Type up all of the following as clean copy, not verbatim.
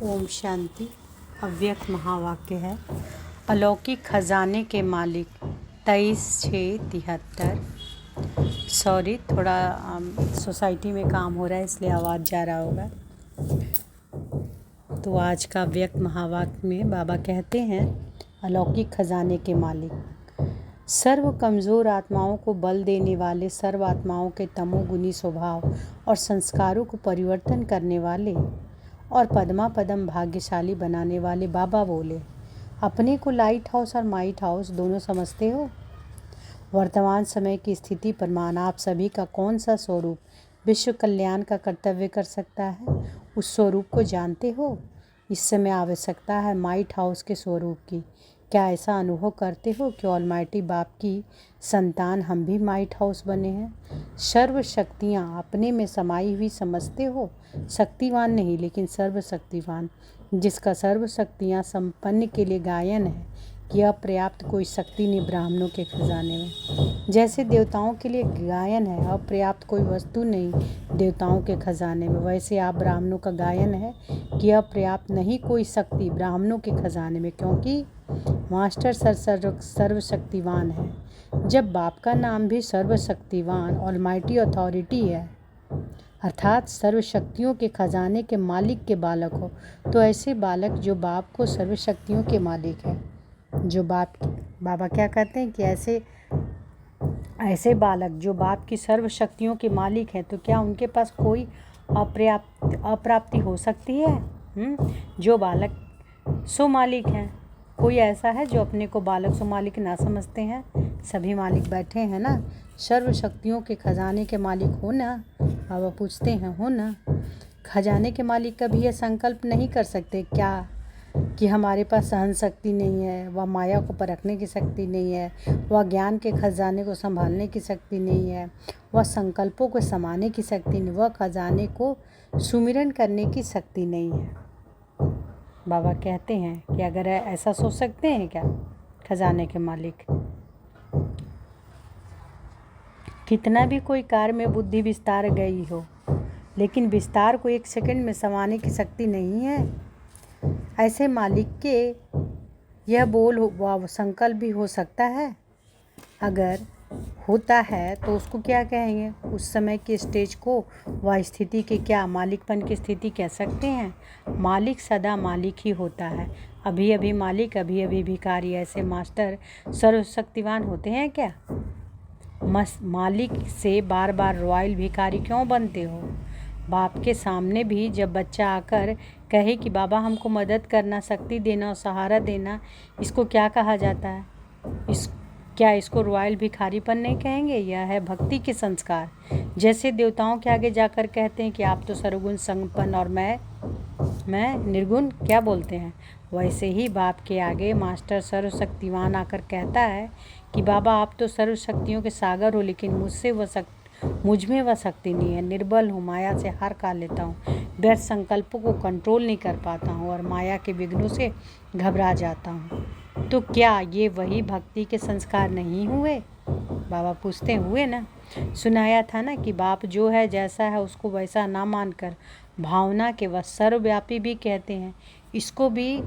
ओम शांति। अव्यक्त महावाक्य है। अलौकिक खजाने के मालिक 23/6/73। सॉरी, थोड़ा सोसाइटी में काम हो रहा है इसलिए आवाज़ जा रहा होगा। तो आज का अव्यक्त महावाक्य में बाबा कहते हैं, अलौकिक खजाने के मालिक, सर्व कमज़ोर आत्माओं को बल देने वाले, सर्व आत्माओं के तमोगुनी स्वभाव और संस्कारों को परिवर्तन करने वाले और पदमा पदम भाग्यशाली बनाने वाले बाबा बोले, अपने को लाइट हाउस और माइट हाउस दोनों समझते हो? वर्तमान समय की स्थिति पर मान आप सभी का कौन सा स्वरूप विश्व कल्याण का कर्तव्य कर सकता है? उस स्वरूप को जानते हो? इस समय आवश्यकता है माइट हाउस के स्वरूप की। क्या ऐसा अनुभव करते हो कि ऑलमाइटी बाप की संतान हम भी माइट हाउस बने हैं? सर्व शक्तियाँ अपने में समाई हुई समझते हो? शक्तिवान नहीं लेकिन सर्वशक्तिवान, जिसका सर्व शक्तियाँ संपन्न के लिए गायन है कि अपर्याप्त कोई शक्ति नहीं ब्राह्मणों के खजाने में। जैसे देवताओं के लिए गायन है अपर्याप्त कोई वस्तु नहीं देवताओं के खजाने में, वैसे आप ब्राह्मणों का गायन है कि अपर्याप्त नहीं कोई शक्ति ब्राह्मणों के खजाने में, क्योंकि मास्टर सर्वशक्तिवान है। जब बाप का नाम भी सर्वशक्तिवान ऑलमाइटी अथॉरिटी है, अर्थात सर्वशक्तियों के खजाने के मालिक के बालक हो, तो ऐसे बालक जो बाप को सर्वशक्तियों के मालिक है, जो बाबा क्या कहते हैं कि ऐसे बालक जो बाप की सर्व शक्तियों के मालिक हैं, तो क्या उनके पास कोई अप्राप्ति हो सकती है? जो बालक सो मालिक हैं, कोई ऐसा है जो अपने को बालक सो मालिक ना समझते हैं? सभी मालिक बैठे हैं ना। सर्व शक्तियों के खजाने के मालिक हो ना? बाबा पूछते हैं, हो ना? खजाने के मालिक कभी यह संकल्प नहीं कर सकते क्या कि हमारे पास सहन शक्ति नहीं है, वह माया को परखने की शक्ति नहीं है, वह ज्ञान के खजाने को संभालने की शक्ति नहीं है, वह संकल्पों को समाने की शक्ति नहीं, वह खजाने को सुमिरन करने की शक्ति नहीं है। बाबा कहते हैं कि अगर ऐसा सोच सकते हैं क्या खजाने के मालिक? कितना भी कोई कार्य में बुद्धि विस्तार गई हो, लेकिन विस्तार को एक सेकंड में समाने की शक्ति नहीं है। ऐसे मालिक के यह बोल व संकल्प भी हो सकता है? अगर होता है तो उसको क्या कहेंगे? उस समय की स्टेज को व स्थिति के क्या मालिकपन की स्थिति कह सकते हैं? मालिक सदा मालिक ही होता है। अभी अभी मालिक, अभी अभी भिखारी। ऐसे मास्टर सर्वशक्तिवान होते हैं क्या? मालिक से बार बार रॉयल भिखारी क्यों बनते हो? बाप के सामने भी जब बच्चा आकर कहे कि बाबा हमको मदद करना, शक्ति देना और सहारा देना, इसको क्या कहा जाता है? क्या इसको रॉयल भिखारीपन नहीं कहेंगे? यह है भक्ति के संस्कार। जैसे देवताओं के आगे जाकर कहते हैं कि आप तो सर्वगुण संपन्न और मैं निर्गुण, क्या बोलते हैं? वैसे ही बाप के आगे मास्टर सर्वशक्तिवान आकर कहता है कि बाबा आप तो सर्वशक्तियों के सागर हो, लेकिन मुझ में वह शक्ति नहीं है। निर्बल हूँ, माया से हार खा लेता हूँ, व्यर्थ संकल्पों को कंट्रोल नहीं कर पाता हूँ और माया के विघ्नों से घबरा जाता हूँ। तो क्या ये वही भक्ति के संस्कार नहीं हुए? बाबा पूछते हुए ना। सुनाया था ना कि बाप जो है जैसा है उसको वैसा ना मानकर भावना के वह सर्वव्यापी भी कहते हैं। इसको भी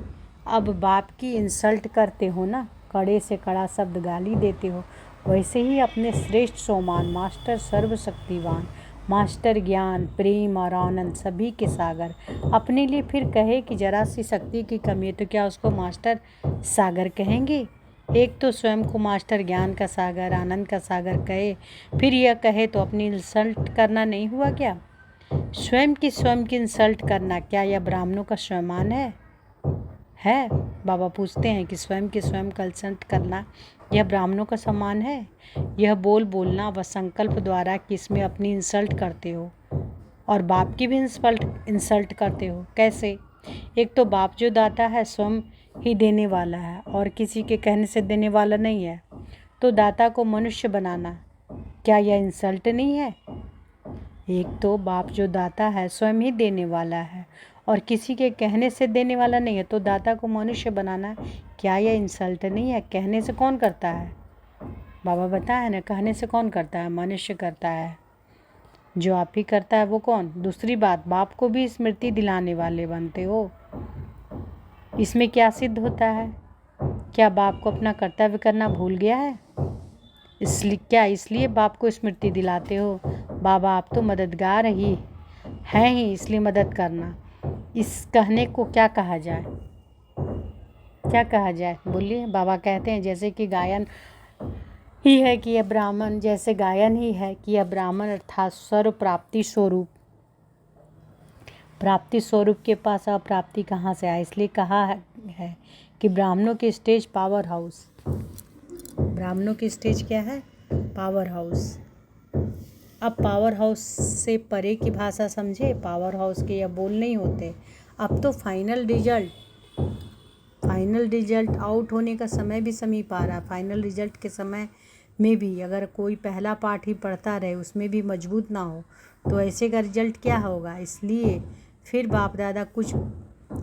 अब बाप की इंसल्ट करते हो ना, कड़े से कड़ा शब्द गाली देते हो। वैसे ही अपने श्रेष्ठ सोमान मास्टर सर्वशक्तिवान, मास्टर ज्ञान, प्रेम और आनंद सभी के सागर अपने लिए फिर कहे कि जरा सी शक्ति की कमी है, तो क्या उसको मास्टर सागर कहेंगे? एक तो स्वयं को मास्टर ज्ञान का सागर, आनंद का सागर कहे, फिर यह कहे तो अपनी इंसल्ट करना नहीं हुआ क्या? स्वयं की इंसल्ट करना, क्या यह ब्राह्मणों का स्वमान है? बाबा पूछते हैं कि स्वयं का इंसल्ट करना यह ब्राह्मणों का सम्मान है? यह बोलना व संकल्प द्वारा कि इसमें अपनी इंसल्ट करते हो और बाप की भी इंसल्ट करते हो। कैसे? एक तो बाप जो दाता है स्वयं ही देने वाला है और किसी के कहने से देने वाला नहीं है, तो दाता को मनुष्य बनाना क्या यह इंसल्ट नहीं है? एक तो बाप जो दाता है स्वयं ही देने वाला है और किसी के कहने से देने वाला नहीं है, तो दाता को मनुष्य बनाना क्या यह इंसल्ट नहीं है? कहने से कौन करता है? बाबा बताया ना, कहने से कौन करता है? मनुष्य करता है। जो आप ही करता है वो कौन? दूसरी बात, बाप को भी स्मृति दिलाने वाले बनते हो। इसमें क्या सिद्ध होता है? क्या बाप को अपना कर्तव्य करना भूल गया है? इसलिए बाप को स्मृति दिलाते हो? बाबा आप तो मददगार ही हैं ही, इसलिए मदद करना। इस कहने को क्या कहा जाए? क्या कहा जाए बोलिए। बाबा कहते हैं जैसे कि गायन ही है कि यह ब्राह्मण, जैसे गायन ही है कि यह ब्राह्मण अर्थात सर्व प्राप्ति स्वरूप, प्राप्ति स्वरूप के पास अप्राप्ति कहाँ से आए? इसलिए कहा है कि ब्राह्मणों की स्टेज पावर हाउस। ब्राह्मणों की स्टेज क्या है? Power house. अब पावर हाउस से परे की भाषा समझे। पावर हाउस के यह बोल नहीं होते। अब तो फाइनल रिजल्ट आउट होने का समय भी समीप आ रहा है। फाइनल रिजल्ट के समय में भी अगर कोई पहला पार्ट ही पढ़ता रहे, उसमें भी मजबूत ना हो, तो ऐसे का रिजल्ट क्या होगा? इसलिए फिर बाप दादा कुछ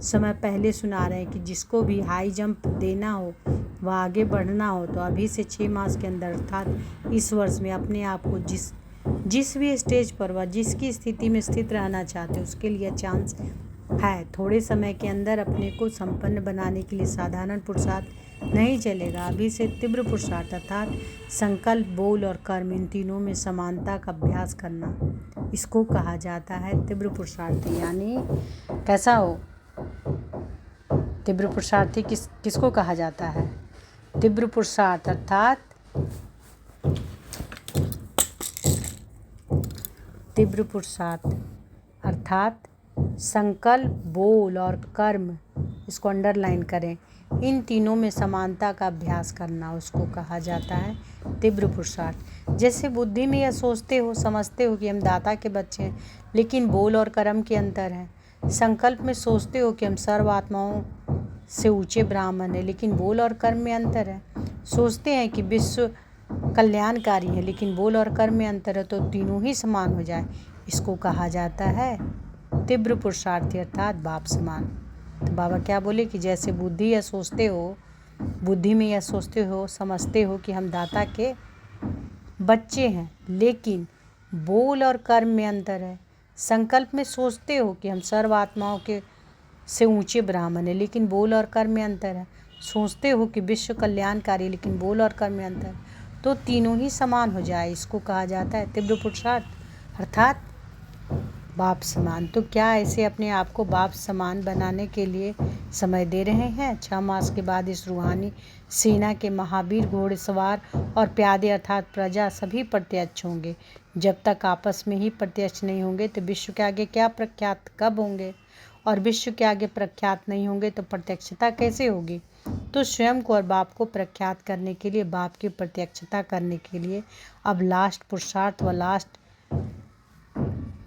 समय पहले सुना रहे हैं कि जिसको भी हाई जंप देना हो, वह आगे बढ़ना हो, तो अभी से 6 मास के अंदर अर्थात इस वर्ष में अपने आप को जिस भी स्टेज पर वह जिसकी स्थिति में स्थित रहना चाहते, उसके लिए चांस है। थोड़े समय के अंदर अपने को संपन्न बनाने के लिए साधारण पुरुषार्थ नहीं चलेगा। अभी से तीव्र पुरुषार्थ अर्थात संकल्प, बोल और कर्म, इन तीनों में समानता का अभ्यास करना, इसको कहा जाता है तीव्र पुरुषार्थी। यानी कैसा हो? तीव्र पुरुषार्थी किसको कहा जाता है? तीव्र पुरुषार्थ अर्थात तीव्र पुरुषार्थ अर्थात संकल्प, बोल और कर्म, इसको अंडरलाइन करें, इन तीनों में समानता का अभ्यास करना, उसको कहा जाता है तीव्र पुरुषार्थ। जैसे बुद्धि में यह सोचते हो, समझते हो कि हम दाता के बच्चे हैं, लेकिन बोल और कर्म के अंतर है। संकल्प में सोचते हो कि हम सर्व आत्माओं से ऊंचे ब्राह्मण हैं, लेकिन बोल और कर्म में अंतर है। सोचते हैं कि विश्व कल्याणकारी है, लेकिन बोल और कर्म में अंतर है, तो तीनों ही समान हो जाए, इसको कहा जाता है तीव्र पुरुषार्थी अर्थात बाप समान। तो बाबा क्या बोले कि जैसे बुद्धि में यह सोचते हो, समझते हो कि हम दाता के बच्चे हैं, लेकिन बोल और कर्म में अंतर है। संकल्प में सोचते हो कि हम सर्व आत्माओं के से ऊंचे ब्राह्मण हैं, लेकिन बोल और कर्म में अंतर है। सोचते हो कि विश्व कल्याणकारी, लेकिन बोल और कर्म में अंतर है, तो तीनों ही समान हो जाए, इसको कहा जाता है तीव्र पुरुषार्थ अर्थात बाप समान। तो क्या ऐसे अपने आप को बाप समान बनाने के लिए समय दे रहे हैं? 6 मास के बाद इस रूहानी सेना के महावीर घोड़सवार और प्यादे अर्थात प्रजा सभी प्रत्यक्ष होंगे। जब तक आपस में ही प्रत्यक्ष नहीं होंगे तो विश्व के आगे क्या प्रख्यात कब होंगे? और विश्व के आगे प्रख्यात नहीं होंगे तो प्रत्यक्षता कैसे होगी? तो स्वयं को और बाप को प्रख्यात करने के लिए, बाप की प्रत्यक्षता करने के लिए अब लास्ट पुरुषार्थ व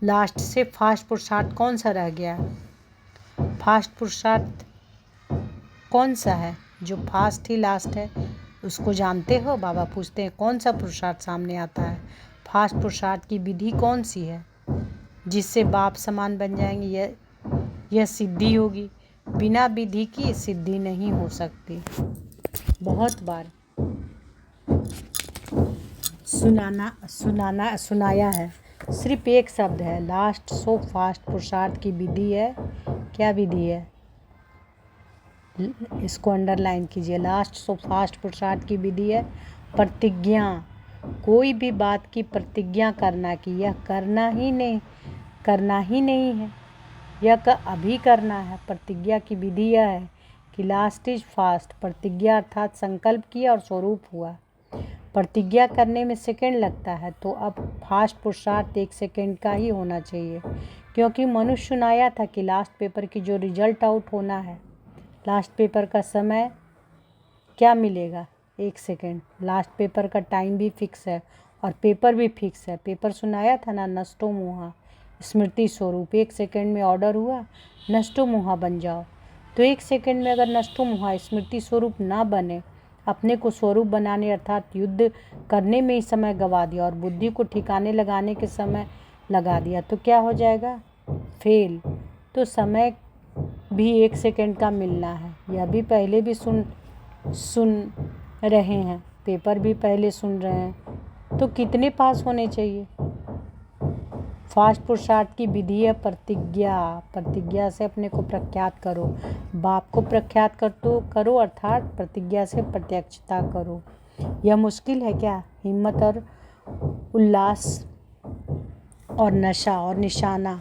लास्ट से फास्ट पुरुषार्थ कौन सा रह गया? फास्ट पुरुषार्थ कौन सा है? जो फास्ट ही लास्ट है, उसको जानते हो? बाबा पूछते हैं कौन सा पुरुषार्थ सामने आता है? फास्ट पुरुषार्थ की विधि कौन सी है जिससे बाप समान बन जाएंगे? यह सिद्धि होगी। बिना विधि की सिद्धि नहीं हो सकती। बहुत बार सुनाया है। सिर्फ एक शब्द है, लास्ट सो फास्ट पुरुषार्थ की विधि है। क्या विधि है? इसको अंडरलाइन कीजिए। लास्ट सो फास्ट पुरुषार्थ की विधि है प्रतिज्ञा। कोई भी बात की प्रतिज्ञा करना कि यह करना ही नहीं है, यह अभी करना है। प्रतिज्ञा की विधि यह है कि लास्ट इज फास्ट। प्रतिज्ञा अर्थात संकल्प किया और स्वरूप हुआ। प्रतिज्ञा करने में सेकंड लगता है, तो अब फास्ट पुरुषार्थ 1 सेकंड का ही होना चाहिए, क्योंकि मनुष्य सुनाया था कि लास्ट पेपर की जो रिजल्ट आउट होना है, लास्ट पेपर का समय क्या मिलेगा? 1 सेकंड। लास्ट पेपर का टाइम भी फिक्स है और पेपर भी फिक्स है। पेपर सुनाया था ना, नष्टो मुहा स्मृति स्वरूप। 1 सेकंड में ऑर्डर हुआ नष्टो मुहा बन जाओ। तो 1 सेकंड में अगर नष्टो मुहा स्मृति स्वरूप ना बने, अपने को स्वरूप बनाने अर्थात युद्ध करने में ही समय गवा दिया और बुद्धि को ठिकाने लगाने के समय लगा दिया, तो क्या हो जाएगा? फेल। तो समय भी 1 सेकंड का मिलना है। यह भी पहले भी सुन रहे हैं, पेपर भी पहले सुन रहे हैं, तो कितने पास होने चाहिए? फास्ट पुरुषार्थ की विधि है प्रतिज्ञा। प्रतिज्ञा से अपने को प्रख्यात करो। बाप को प्रख्यात करो अर्थात प्रतिज्ञा से प्रत्यक्षता करो। यह मुश्किल है क्या? हिम्मत और उल्लास और नशा और निशाना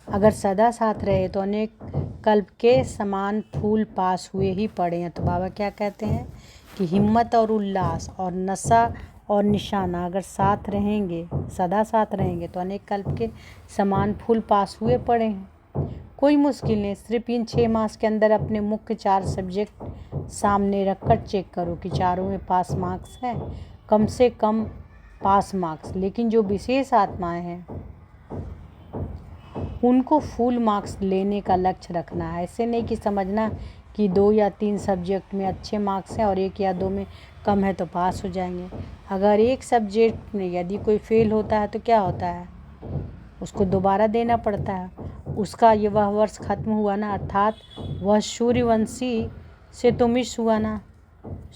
अगर सदा साथ रहे तो अनेक कल्प के समान फूल पास हुए ही पड़े हैं। तो बाबा क्या कहते हैं कि हिम्मत और उल्लास और नशा और निशाना अगर साथ रहेंगे, सदा साथ रहेंगे तो अनेक कल्प के समान फूल पास हुए पड़े हैं। कोई मुश्किल नहीं, सिर्फ इन 6 मास के अंदर अपने मुख्य 4 सब्जेक्ट सामने रखकर चेक करो कि चारों में पास मार्क्स हैं, कम से कम पास मार्क्स। लेकिन जो विशेष आत्माएं हैं उनको फुल मार्क्स लेने का लक्ष्य रखना है। ऐसे नहीं कि समझना कि 2 या 3 सब्जेक्ट में अच्छे मार्क्स हैं और 1 या 2 में कम है तो पास हो जाएंगे। अगर एक सब्जेक्ट में यदि कोई फेल होता है तो क्या होता है? उसको दोबारा देना पड़ता है। उसका ये वह वर्ष खत्म हुआ ना, अर्थात वह सूर्यवंशी से तो मिस हुआ ना।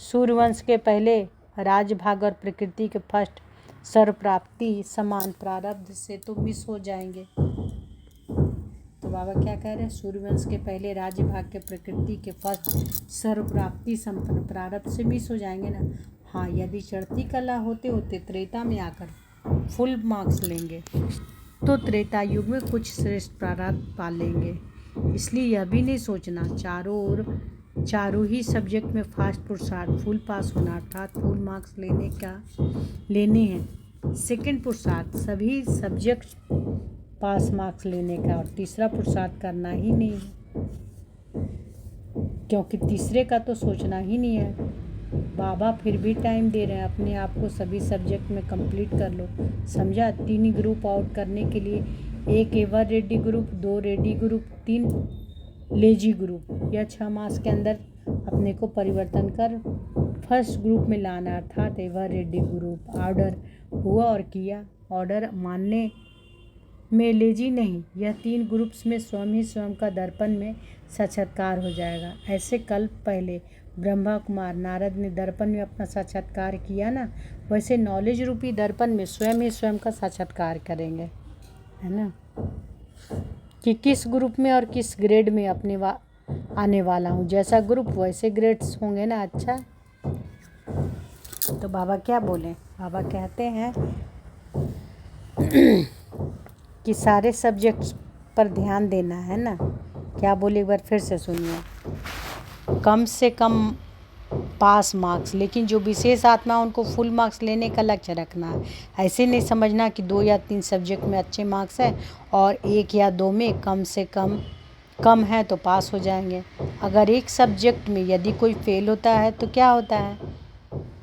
सूर्यवंश के पहले राजभाग और प्रकृति के फर्स्ट सर्व प्राप्ति समान प्रारब्ध से तो मिस हो जाएंगे। तो बाबा क्या कह रहे हैं? सूर्यवंश के पहले राज्य भाग के प्रकृति के फर्स्ट सर्व प्राप्ति संपन्न प्रारब्ध से मिस हो जाएंगे ना। हाँ, यदि चढ़ती कला होते होते त्रेता में आकर फुल मार्क्स लेंगे तो त्रेता युग में कुछ श्रेष्ठ प्रारब्ध पा लेंगे। इसलिए यह भी नहीं सोचना चारों ही सब्जेक्ट में फास्ट पुरुषार्थ फुल पास होना अर्थात फुल मार्क्स लेने हैं। सेकंड पुरुषार्थ सभी सब्जेक्ट पास मार्क्स लेने का और तीसरा पुरुषार्थ करना ही नहीं है, क्योंकि तीसरे का तो सोचना ही नहीं है। बाबा फिर भी टाइम दे रहे हैं, अपने आप को सभी सब्जेक्ट में कंप्लीट कर लो। समझा? 3 ग्रुप आउट करने के लिए 1 ever ready group, 2 ready group, 3 lazy group. यह 6 मास के अंदर अपने को परिवर्तन कर फर्स्ट ग्रुप में लाना अर्थात एवर रेडी ग्रुप। ऑर्डर हुआ और किया, ऑर्डर मानने में लेजी नहीं। यह 3 ग्रुप्स में स्वयं ही स्वयं का दर्पण में साक्षात्कार हो जाएगा। ऐसे कल्प पहले ब्रह्मा कुमार नारद ने दर्पण में अपना साक्षात्कार किया ना, वैसे नॉलेज रूपी दर्पण में स्वयं ही स्वयं का साक्षात्कार करेंगे, है ना, कि किस ग्रुप में और किस ग्रेड में आने वाला हूँ। जैसा ग्रुप वैसे ग्रेड्स होंगे ना। अच्छा, तो बाबा क्या बोले? बाबा कहते हैं कि सारे सब्जेक्ट्स पर ध्यान देना है ना। क्या बोले एक बार फिर से सुनिए। कम से कम पास मार्क्स, लेकिन जो विशेष आत्मा उनको फुल मार्क्स लेने का लक्ष्य रखना है। ऐसे नहीं समझना कि 2 या 3 सब्जेक्ट में अच्छे मार्क्स हैं और 1 या 2 में कम से कम है तो पास हो जाएंगे। अगर एक सब्जेक्ट में यदि कोई फेल होता है तो क्या होता है?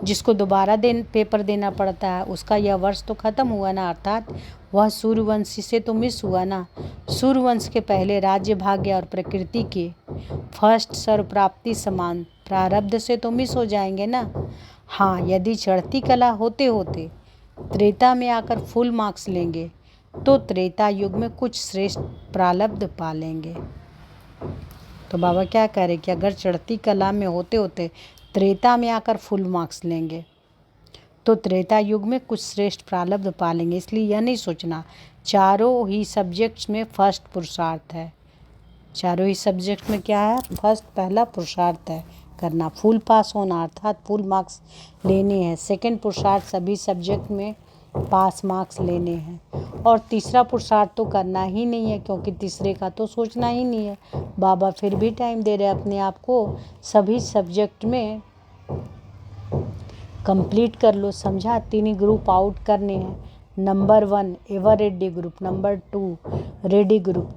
जिसको दोबारा पेपर देना पड़ता है, उसका यह वर्ष तो ख़त्म हुआ ना, अर्थात वह सूर्यवंशी से तो मिस हुआ ना। सूर्यवंश के पहले राज्य भाग्य और प्रकृति के फर्स्ट सर्व प्राप्ति समान प्रारब्ध से तो मिस हो जाएंगे ना। हाँ, यदि चढ़ती कला होते होते त्रेता में आकर फुल मार्क्स लेंगे तो त्रेता युग में कुछ श्रेष्ठ प्रारब्ध पा लेंगे। तो बाबा क्या कह रहे कि अगर चढ़ती कला में होते होते त्रेता में आकर फुल मार्क्स लेंगे तो त्रेता युग में कुछ श्रेष्ठ प्रारब्ध पा लेंगे। इसलिए यह नहीं सोचना चारों ही सब्जेक्ट्स में फर्स्ट पुरुषार्थ है। चारों ही सब्जेक्ट में क्या है? पहला पुरुषार्थ है करना, फुल पास होना अर्थात फुल मार्क्स लेने हैं। सेकंड पुरुषार्थ सभी सब्जेक्ट में पास मार्क्स लेने हैं और तीसरा पुरुषार्थ तो करना ही नहीं है, क्योंकि तीसरे का तो सोचना ही नहीं है। बाबा फिर भी टाइम दे रहे अपने आप को सभी सब्जेक्ट में कंप्लीट कर लो। समझा? 3 ग्रुप आउट करने हैं। Number 1 ever ready group, number 2 ready group,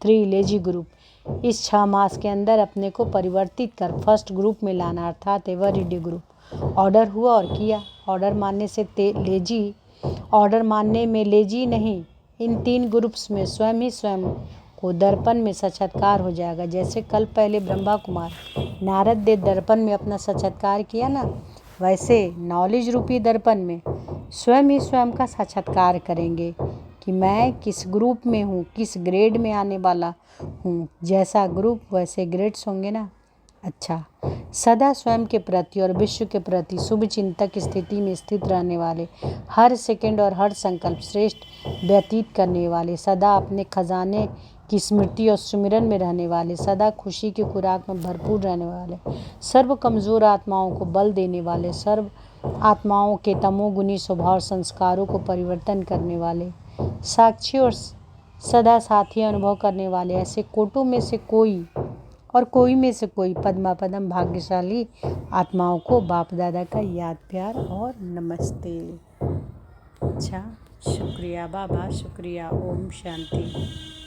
3 lazy group. इस 6 मास के अंदर अपने को परिवर्तित कर फर्स्ट ग्रुप में लाना अर्थात एवर रेडी ग्रुप। ऑर्डर हुआ और किया, ऑर्डर मानने से ऑर्डर मानने में लेजी नहीं। इन 3 ग्रुप्स में स्वयं ही स्वयं को दर्पण में साक्षात्कार हो जाएगा। जैसे कल पहले ब्रह्मा कुमार नारद ने दर्पण में अपना साक्षात्कार किया ना, वैसे नॉलेज रूपी दर्पण में स्वयं ही स्वयं का साक्षात्कार करेंगे कि मैं किस ग्रुप में हूँ, किस ग्रेड में आने वाला हूँ। जैसा ग्रुप वैसे ग्रेड्स होंगे ना। अच्छा, सदा स्वयं के प्रति और विश्व के प्रति शुभ चिंतक स्थिति में स्थित रहने वाले, हर सेकंड और हर संकल्प श्रेष्ठ व्यतीत करने वाले, सदा अपने खजाने की स्मृति और सुमिरन में रहने वाले, सदा खुशी की खुराक में भरपूर रहने वाले, सर्व कमज़ोर आत्माओं को बल देने वाले, सर्व आत्माओं के तमोगुनी स्वभाव संस्कारों को परिवर्तन करने वाले, साक्षी और सदा साथी अनुभव करने वाले, ऐसे कोटों में से कोई और कोई में से कोई पद्मा पदम भाग्यशाली आत्माओं को बाप दादा का याद प्यार और नमस्ते। अच्छा, शुक्रिया बाबा, शुक्रिया। ओम शांति।